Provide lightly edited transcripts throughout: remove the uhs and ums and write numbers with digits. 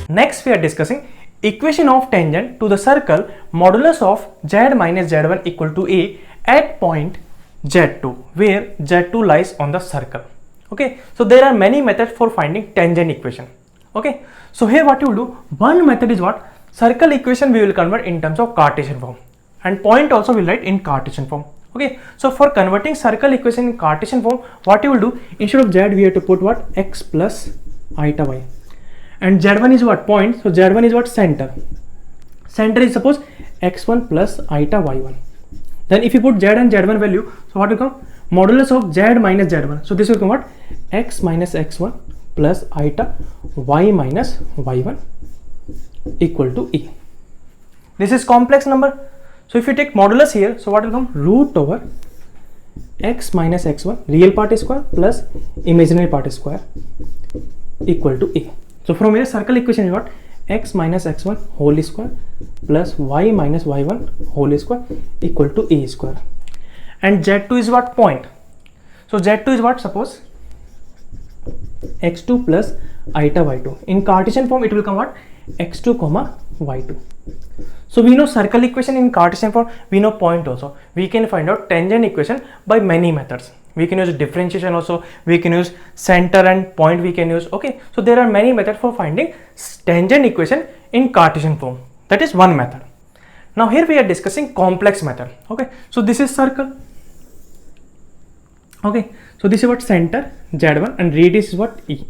Next we are discussing equation of tangent to the circle modulus of z minus z1 equal to a at point z2 where z2 lies on the circle. Okay, so there are many methods for finding tangent equation. Okay, so here what you will do, one method is what, circle equation we will convert in terms of Cartesian form, and point also will write in Cartesian form. Okay, so for converting circle equation in Cartesian form, what you will do, instead of z we have to put what, x plus iota y, and z1 is what, point, so z1 is what, center. Center is suppose x1 plus iota y1. Then if you put z and z1 value, so what will come, modulus of z minus z1, so this will come what, x minus x1 plus iota y minus y1 equal to e. This is complex number, so if you take modulus here, so what will come, root over x minus x1 real part is square plus imaginary part is square equal to e. So from here circle equation is what, x minus x1 whole square plus y minus y1 whole square equal to e square. And z2 is what, point. So z2 is what, suppose x2 plus iota y2. In Cartesian form it will come what, x2 comma y2. So we know circle equation in Cartesian form, we know point also. We can find out tangent equation by many methods. We can use differentiation also, we can use center and point we can use. Okay, so there are many methods for finding tangent equation in Cartesian form. That is one method. Now here we are discussing complex method. Okay, so this is circle. Okay, so this is what, center z1 and radius is what, e.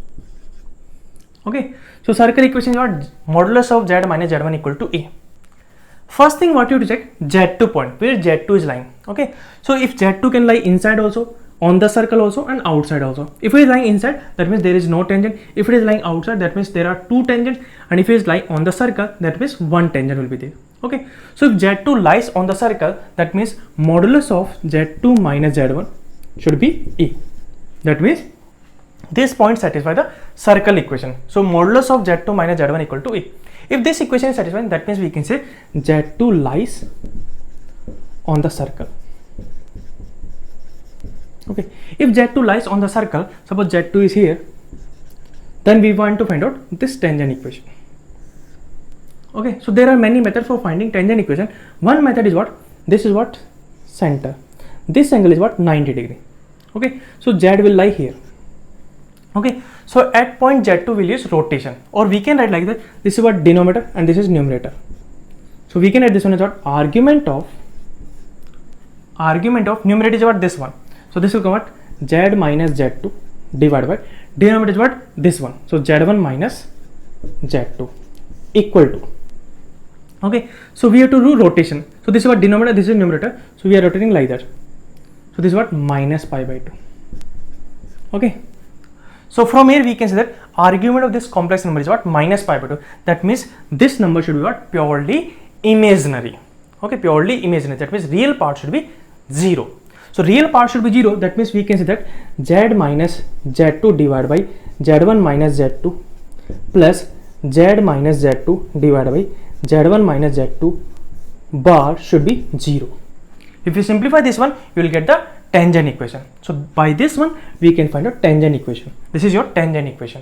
Okay, so circle equation is what, modulus of z minus z1 equal to e. First thing what you have to check, z2 point, where z2 is lying. Okay, so if z2 can lie inside also, on the circle also, and outside also. If it is lying inside, that means there is no tangent. If it is lying outside, that means there are two tangents, and if it is lying on the circle, that means one tangent will be there. Okay, so if z2 lies on the circle, that means modulus of z2 minus z1 should be e. That means this point satisfy the circle equation. So modulus of z2 minus z1 equal to e. If this equation is satisfied, that means we can say z2 lies on the circle. Okay, if z2 lies on the circle, suppose z2 is here, then we want to find out this tangent equation. Okay, so there are many methods for finding tangent equation. One method is what, this is what, center. This angle is what, 90 degree. Okay, so z will lie here. Okay, so at point z2 will use rotation, or we can write like that, this is what, denominator and this is numerator. So we can write this one as what, argument of numerator is what, this one. So this will come what, z minus z2 divided by denominator is what, this one. So z1 minus z2 equal to. Okay, so we have to do rotation. So this is what, denominator, this is numerator. So we are rotating like that. So this is what, minus pi by 2. Okay, so from here we can say that argument of this complex number is what, minus pi by 2. That means this number should be what, purely imaginary. Okay, purely imaginary. That means real part should be 0. So real part should be 0. That means we can say that z minus z2 divided by z1 minus z2 plus z minus z2 divided by z1 minus z2 bar should be 0. If you simplify this one, you will get the tangent equation. So by this one we can find a tangent equation. This is your tangent equation.